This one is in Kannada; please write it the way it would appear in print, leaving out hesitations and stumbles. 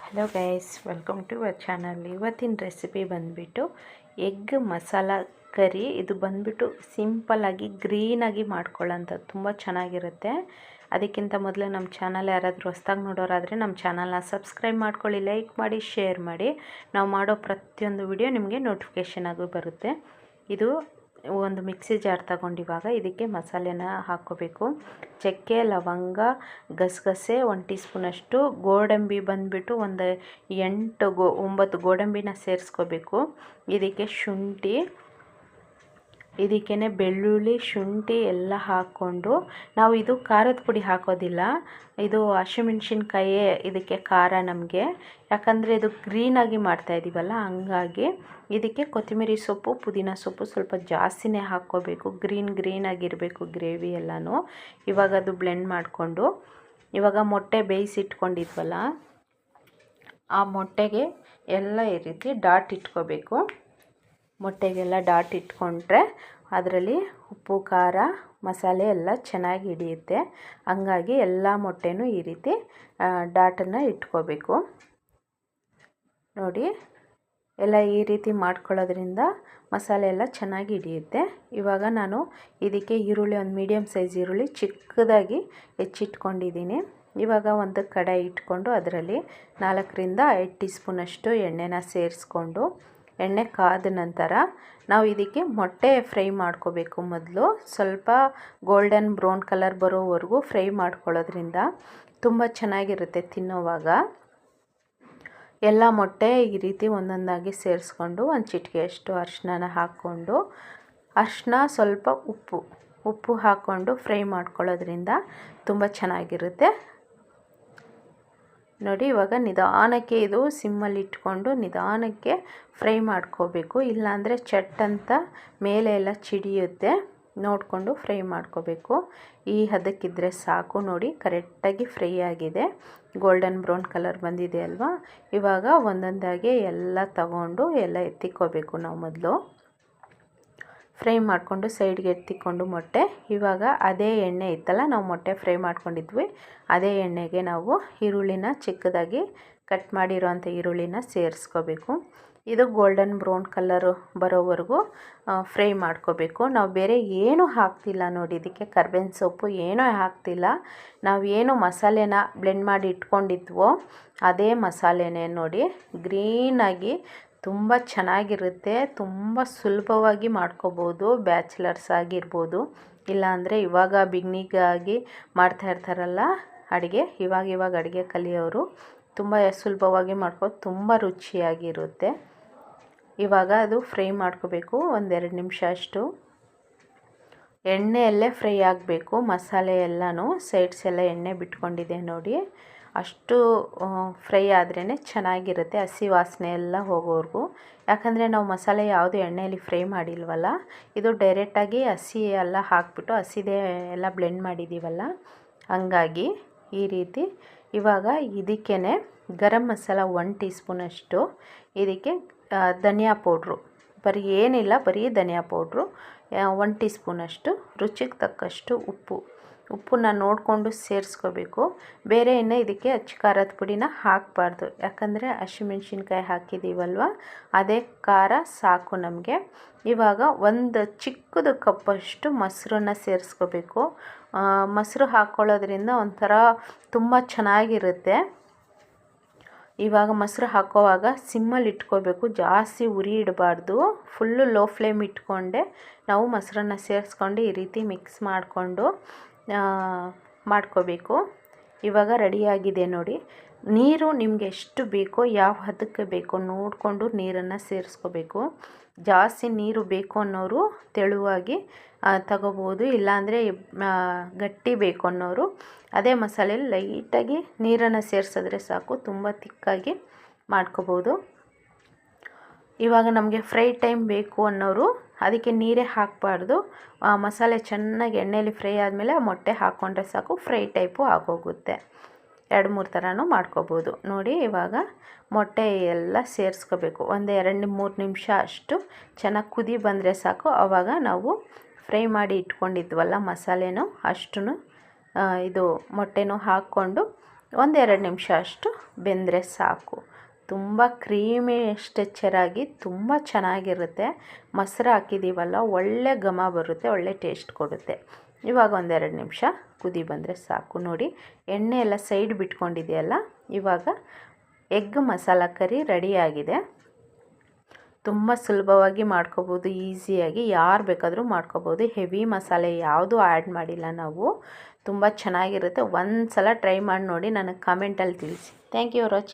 Hello guys, welcome to our channel. ಇವತ್ತಿನ ರೆಸಿಪಿ ಬಂದುಬಿಟ್ಟು ಎಗ್ ಮಸಾಲ ಕರಿ. ಇದು ಬಂದುಬಿಟ್ಟು ಸಿಂಪಲ್ಲಾಗಿ ಗ್ರೀನಾಗಿ ಮಾಡ್ಕೊಳ್ಳೋಂಥದ್ದು ತುಂಬ ಚೆನ್ನಾಗಿರುತ್ತೆ. ಅದಕ್ಕಿಂತ ಮೊದಲು ನಮ್ಮ ಚಾನಲ್ ಯಾರಾದರೂ ಹೊಸ್ದಾಗಿ ನೋಡೋರಾದರೆ ನಮ್ಮ ಚಾನಲ್ನ ಸಬ್ಸ್ಕ್ರೈಬ್ ಮಾಡ್ಕೊಳ್ಳಿ, ಲೈಕ್ ಮಾಡಿ, ಶೇರ್ ಮಾಡಿ. ನಾವು ಮಾಡೋ ಪ್ರತಿಯೊಂದು ವಿಡಿಯೋ ನಿಮಗೆ ನೋಟಿಫಿಕೇಷನ್ ಆಗಿ ಬರುತ್ತೆ. ಇದು ಒಂದು ಮಿಕ್ಸಿ ಜಾರ್ ತಗೊಂಡು ಇವಾಗ ಇದಕ್ಕೆ ಮಸಾಲೆನ ಹಾಕ್ಕೋಬೇಕು. ಚಕ್ಕೆ, ಲವಂಗ, ಗಸಗಸೆ, 1 ಟೀ ಸ್ಪೂನಷ್ಟು ಗೋಡಂಬಿ ಬಂದುಬಿಟ್ಟು ಒಂದು 9 ಗೋಡಂಬಿನ ಸೇರಿಸ್ಕೋಬೇಕು. ಇದಕ್ಕೆ ಶುಂಠಿ, ಇದಕ್ಕೇ ಬೆಳ್ಳುಳ್ಳಿ, ಶುಂಠಿ ಎಲ್ಲ ಹಾಕ್ಕೊಂಡು, ನಾವು ಇದು ಖಾರದ ಪುಡಿ ಹಾಕೋದಿಲ್ಲ, ಇದು ಹಸಿಮೆಣ್ಸಿನ್ಕಾಯಿ ಇದಕ್ಕೆ ಖಾರ ನಮಗೆ, ಯಾಕಂದರೆ ಇದು ಗ್ರೀನಾಗಿ ಮಾಡ್ತಾಯಿದ್ದೀವಲ್ಲ, ಹಂಗಾಗಿ ಇದಕ್ಕೆ ಕೊತ್ತಂಬರಿ ಸೊಪ್ಪು, ಪುದೀನ ಸೊಪ್ಪು ಸ್ವಲ್ಪ ಜಾಸ್ತಿನೇ ಹಾಕ್ಕೋಬೇಕು. ಗ್ರೀನಾಗಿರಬೇಕು ಗ್ರೇವಿ ಎಲ್ಲನೂ. ಇವಾಗ ಅದು ಬ್ಲೆಂಡ್ ಮಾಡಿಕೊಂಡು, ಇವಾಗ ಮೊಟ್ಟೆ ಬೇಯಿಸಿಟ್ಕೊಂಡಿದ್ವಲ್ಲ, ಆ ಮೊಟ್ಟೆಗೆ ಎಲ್ಲ ಈ ರೀತಿ ಡಾಟ್ ಇಟ್ಕೋಬೇಕು. ಮೊಟ್ಟೆಗೆಲ್ಲ ಡಾಟ್ ಇಟ್ಕೊಂಡ್ರೆ ಅದರಲ್ಲಿ ಉಪ್ಪು, ಖಾರ, ಮಸಾಲೆ ಎಲ್ಲ ಚೆನ್ನಾಗಿ ಹಿಡಿಯುತ್ತೆ. ಹಂಗಾಗಿ ಎಲ್ಲ ಮೊಟ್ಟೆನೂ ಈ ರೀತಿ ಡಾಟನ್ನು ಇಟ್ಕೋಬೇಕು. ನೋಡಿ, ಎಲ್ಲ ಈ ರೀತಿ ಮಾಡ್ಕೊಳ್ಳೋದ್ರಿಂದ ಮಸಾಲೆ ಎಲ್ಲ ಚೆನ್ನಾಗಿ ಹಿಡಿಯುತ್ತೆ. ಇವಾಗ ನಾನು ಇದಕ್ಕೆ ಈರುಳ್ಳಿ, ಒಂದು ಮೀಡಿಯಮ್ ಸೈಜ್ ಈರುಳ್ಳಿ ಚಿಕ್ಕದಾಗಿ ಹೆಚ್ಚಿಟ್ಕೊಂಡಿದ್ದೀನಿ. ಇವಾಗ ಒಂದು ಕಡಾಯಿ ಇಟ್ಕೊಂಡು ಅದರಲ್ಲಿ 4ರಿಂದ 5 ಟೀ ಸ್ಪೂನಷ್ಟು ಎಣ್ಣೆನ ಸೇರಿಸ್ಕೊಂಡು, ಎಣ್ಣೆ ಕಾದ ನಂತರ ನಾವು ಇದಕ್ಕೆ ಮೊಟ್ಟೆ ಫ್ರೈ ಮಾಡ್ಕೋಬೇಕು. ಮೊದಲು ಸ್ವಲ್ಪ ಗೋಲ್ಡನ್ ಬ್ರೌನ್ ಕಲರ್ ಬರೋವರೆಗೂ ಫ್ರೈ ಮಾಡ್ಕೊಳ್ಳೋದ್ರಿಂದ ತುಂಬ ಚೆನ್ನಾಗಿರುತ್ತೆ ತಿನ್ನೋವಾಗ. ಎಲ್ಲ ಮೊಟ್ಟೆ ಈ ರೀತಿ ಒಂದೊಂದಾಗಿ ಸೇರಿಸ್ಕೊಂಡು ಒಂದು ಚಿಟಿಕೆಯಷ್ಟು ಅರಿಶಿನ ಹಾಕ್ಕೊಂಡು, ಅರಿಶಿನ ಸ್ವಲ್ಪ ಉಪ್ಪು ಹಾಕ್ಕೊಂಡು ಫ್ರೈ ಮಾಡ್ಕೊಳ್ಳೋದ್ರಿಂದ ತುಂಬ ಚೆನ್ನಾಗಿರುತ್ತೆ. ನೋಡಿ, ಇವಾಗ ನಿಧಾನಕ್ಕೆ ಇದು ಸಿಮ್ಮಲ್ಲಿ ಇಟ್ಕೊಂಡು ನಿಧಾನಕ್ಕೆ ಫ್ರೈ ಮಾಡ್ಕೋಬೇಕು, ಇಲ್ಲಾಂದರೆ ಚಟ್ ಅಂತ ಮೇಲೆ ಎಲ್ಲ ಚಿಡಿಯುತ್ತೆ. ನೋಡಿಕೊಂಡು ಫ್ರೈ ಮಾಡ್ಕೋಬೇಕು. ಈ ಹದಕ್ಕಿದ್ರೆ ಸಾಕು. ನೋಡಿ, ಕರೆಕ್ಟಾಗಿ ಫ್ರೈ ಆಗಿದೆ, ಗೋಲ್ಡನ್ ಬ್ರೌನ್ ಕಲರ್ ಬಂದಿದೆ ಅಲ್ವಾ. ಇವಾಗ ಒಂದೊಂದಾಗಿ ಎಲ್ಲ ತಗೊಂಡು ಎಲ್ಲ ಎತ್ತಿಕ್ಕೋಬೇಕು. ನಾವು ಮೊದಲು ಫ್ರೈ ಮಾಡಿಕೊಂಡು ಸೈಡ್ಗೆ ಎತ್ತಿಕೊಂಡು ಮೊಟ್ಟೆ, ಇವಾಗ ಅದೇ ಎಣ್ಣೆ ಇತ್ತಲ್ಲ, ನಾವು ಮೊಟ್ಟೆ ಫ್ರೈ ಮಾಡ್ಕೊಂಡಿದ್ವಿ, ಅದೇ ಎಣ್ಣೆಗೆ ನಾವು ಈರುಳ್ಳಿನ ಚಿಕ್ಕದಾಗಿ ಕಟ್ ಮಾಡಿರೋವಂಥ ಈರುಳ್ಳಿನ ಸೇರಿಸ್ಕೋಬೇಕು. ಇದು ಗೋಲ್ಡನ್ ಬ್ರೌನ್ ಕಲರು ಬರೋವರೆಗೂ ಫ್ರೈ ಮಾಡ್ಕೋಬೇಕು. ನಾವು ಬೇರೆ ಏನೂ ಹಾಕ್ತಿಲ್ಲ ನೋಡಿ, ಇದಕ್ಕೆ ಕರ್ಬೇವಿನ ಸೊಪ್ಪು ಏನೂ ಹಾಕ್ತಿಲ್ಲ. ನಾವು ಏನು ಮಸಾಲೆನ ಬ್ಲೆಂಡ್ ಮಾಡಿ ಇಟ್ಕೊಂಡಿದ್ವೋ ಅದೇ ಮಸಾಲೆನೇ ನೋಡಿ, ಗ್ರೀನಾಗಿ ತುಂಬ ಚೆನ್ನಾಗಿರುತ್ತೆ. ತುಂಬ ಸುಲಭವಾಗಿ ಮಾಡ್ಕೋಬೋದು, ಬ್ಯಾಚುಲರ್ಸ್ ಆಗಿರ್ಬೋದು, ಇಲ್ಲಾಂದರೆ ಇವಾಗ ಬಿಗ್ನಿಗಾಗಿ ಮಾಡ್ತಾಯಿರ್ತಾರಲ್ಲ ಅಡುಗೆ, ಇವಾಗ ಅಡುಗೆ ಕಲಿಯೋರು ತುಂಬ ಸುಲಭವಾಗಿ ಮಾಡ್ಕೋದು, ತುಂಬ ರುಚಿಯಾಗಿರುತ್ತೆ. ಇವಾಗ ಅದು ಫ್ರೈ ಮಾಡ್ಕೋಬೇಕು 1-2 ನಿಮಿಷ ಅಷ್ಟು. ಎಣ್ಣೆಯಲ್ಲೇ ಫ್ರೈ ಆಗಬೇಕು ಮಸಾಲೆ ಎಲ್ಲನೂ. ಸೈಡ್ಸ್ ಎಲ್ಲ ಎಣ್ಣೆ ಬಿಟ್ಕೊಂಡಿದೆ ನೋಡಿ, ಅಷ್ಟು ಫ್ರೈ ಆದ್ರೇ ಚೆನ್ನಾಗಿರುತ್ತೆ, ಹಸಿ ವಾಸನೆ ಎಲ್ಲ ಹೋಗೋವರೆಗೂ. ಯಾಕಂದರೆ ನಾವು ಮಸಾಲೆ ಯಾವುದು ಎಣ್ಣೆಯಲ್ಲಿ ಫ್ರೈ ಮಾಡಿಲ್ವಲ್ಲ, ಇದು ಡೈರೆಕ್ಟಾಗಿ ಹಸಿ ಎಲ್ಲ ಹಾಕ್ಬಿಟ್ಟು ಹಸಿದೇ ಎಲ್ಲ ಬ್ಲೆಂಡ್ ಮಾಡಿದ್ದೀವಲ್ಲ, ಹಂಗಾಗಿ ಈ ರೀತಿ. ಇವಾಗ ಇದಕ್ಕೇ ಗರಂ ಮಸಾಲ 1 ಟೀ ಸ್ಪೂನಷ್ಟು, ಇದಕ್ಕೆ ಧನಿಯಾ ಪೌಡ್ರು, ಏನಿಲ್ಲ, ಬರೀ ಧನಿಯಾ ಪೌಡ್ರು 1 ಟೀ ಸ್ಪೂನಷ್ಟು, ರುಚಿಗೆ ತಕ್ಕಷ್ಟು ಉಪ್ಪನ್ನ ನೋಡಿಕೊಂಡು ಸೇರಿಸ್ಕೋಬೇಕು. ಬೇರೆ ಇನ್ನು ಇದಕ್ಕೆ ಅಚ್ಚ ಖಾರದ ಪುಡಿನ ಹಾಕಬಾರ್ದು, ಯಾಕಂದರೆ ಹಸಿಮೆಣ್ಸಿನ್ಕಾಯಿ ಹಾಕಿದ್ದೀವಲ್ವ, ಅದೇ ಖಾರ ಸಾಕು ನಮಗೆ. ಇವಾಗ ಒಂದು ಚಿಕ್ಕದು ಕಪ್ಪಷ್ಟು ಮೊಸರನ್ನ ಸೇರಿಸ್ಕೋಬೇಕು. ಮೊಸರು ಹಾಕ್ಕೊಳ್ಳೋದ್ರಿಂದ ಒಂಥರ ತುಂಬ ಚೆನ್ನಾಗಿರುತ್ತೆ. ಇವಾಗ ಮೊಸರು ಹಾಕೋವಾಗ ಸಿಮ್ಮಲ್ಲಿ ಇಟ್ಕೋಬೇಕು, ಜಾಸ್ತಿ ಉರಿ ಇಡಬಾರ್ದು, ಫುಲ್ಲು ಲೋ ಫ್ಲೇಮ್ ಇಟ್ಕೊಂಡೆ ನಾವು ಮೊಸರನ್ನ ಸೇರಿಸ್ಕೊಂಡು ಈ ರೀತಿ ಮಿಕ್ಸ್ ಮಾಡಿಕೊಂಡು ಮಾಡ್ಕೋಬೇಕು. ಇವಾಗ ರೆಡಿಯಾಗಿದೆ ನೋಡಿ. ನೀರು ನಿಮಗೆ ಎಷ್ಟು ಬೇಕೋ, ಯಾವ ಹದಕ್ಕೆ ಬೇಕೋ ನೋಡಿಕೊಂಡು ನೀರನ್ನು ಸೇರಿಸ್ಕೋಬೇಕು. ಜಾಸ್ತಿ ನೀರು ಬೇಕು ಅನ್ನೋರು ತೆಳುವಾಗಿ ತಗೋಬೋದು, ಇಲ್ಲಾಂದರೆ ಗಟ್ಟಿ ಬೇಕು ಅನ್ನೋರು ಅದೇ ಮಸಾಲೆಯಲ್ಲಿ ಲೈಟಾಗಿ ನೀರನ್ನು ಸೇರಿಸಿದ್ರೆ ಸಾಕು, ತುಂಬ ತಿಕ್ಕಾಗಿ ಮಾಡ್ಕೋಬೋದು. ಇವಾಗ ನಮಗೆ ಫ್ರೈ ಟೈಮ್ ಬೇಕು ಅನ್ನೋರು ಅದಕ್ಕೆ ನೀರೇ ಹಾಕಬಾರ್ದು, ಮಸಾಲೆ ಚೆನ್ನಾಗಿ ಎಣ್ಣೆಯಲ್ಲಿ ಫ್ರೈ ಆದಮೇಲೆ ಮೊಟ್ಟೆ ಹಾಕ್ಕೊಂಡ್ರೆ ಸಾಕು, ಫ್ರೈ ಟೈಪು ಆಗೋಗುತ್ತೆ. 2-3 ಥರನೂ ಮಾಡ್ಕೋಬೋದು. ನೋಡಿ, ಇವಾಗ ಮೊಟ್ಟೆ ಎಲ್ಲ ಸೇರಿಸ್ಕೋಬೇಕು. 1-2-3 ನಿಮಿಷ ಅಷ್ಟು ಚೆನ್ನಾಗಿ ಕುದಿ ಬಂದರೆ ಸಾಕು. ಆವಾಗ ನಾವು ಫ್ರೈ ಮಾಡಿ ಇಟ್ಕೊಂಡಿದ್ವಲ್ಲ ಮಸಾಲೆನೂ ಅಷ್ಟೂ ಇದು ಮೊಟ್ಟೆನೂ ಹಾಕ್ಕೊಂಡು ಒಂದೆರಡು ನಿಮಿಷ ಅಷ್ಟು ಬೆಂದರೆ ಸಾಕು. ತುಂಬ ಕ್ರೀಮಿ ಸ್ಟ್ರೆಚ್ಚರಾಗಿ ತುಂಬ ಚೆನ್ನಾಗಿರುತ್ತೆ. ಮೊಸರು ಹಾಕಿದ್ದೀವಲ್ಲ, ಒಳ್ಳೆ ಘಮ ಬರುತ್ತೆ, ಒಳ್ಳೆ ಟೇಸ್ಟ್ ಕೊಡುತ್ತೆ. ಇವಾಗ ಒಂದೆರಡು ನಿಮಿಷ ಕುದಿ ಬಂದರೆ ಸಾಕು. ನೋಡಿ, ಎಣ್ಣೆ ಎಲ್ಲ ಸೈಡ್ ಬಿಟ್ಕೊಂಡಿದೆಯಲ್ಲ, ಇವಾಗ ಎಗ್ ಮಸಾಲ ಕರಿ ರೆಡಿಯಾಗಿದೆ. ತುಂಬ ಸುಲಭವಾಗಿ ಮಾಡ್ಕೋಬೋದು, ಈಸಿಯಾಗಿ ಯಾರು ಬೇಕಾದರೂ ಮಾಡ್ಕೋಬೋದು. ಹೆವಿ ಮಸಾಲೆ ಯಾವುದೂ ಆ್ಯಡ್ ಮಾಡಿಲ್ಲ ನಾವು. ತುಂಬ ಚೆನ್ನಾಗಿರುತ್ತೆ. ಒಂದು ಸಲ ಟ್ರೈ ಮಾಡಿ ನೋಡಿ, ನನಗೆ ಕಮೆಂಟಲ್ಲಿ ತಿಳಿಸಿ. Thank you for watching.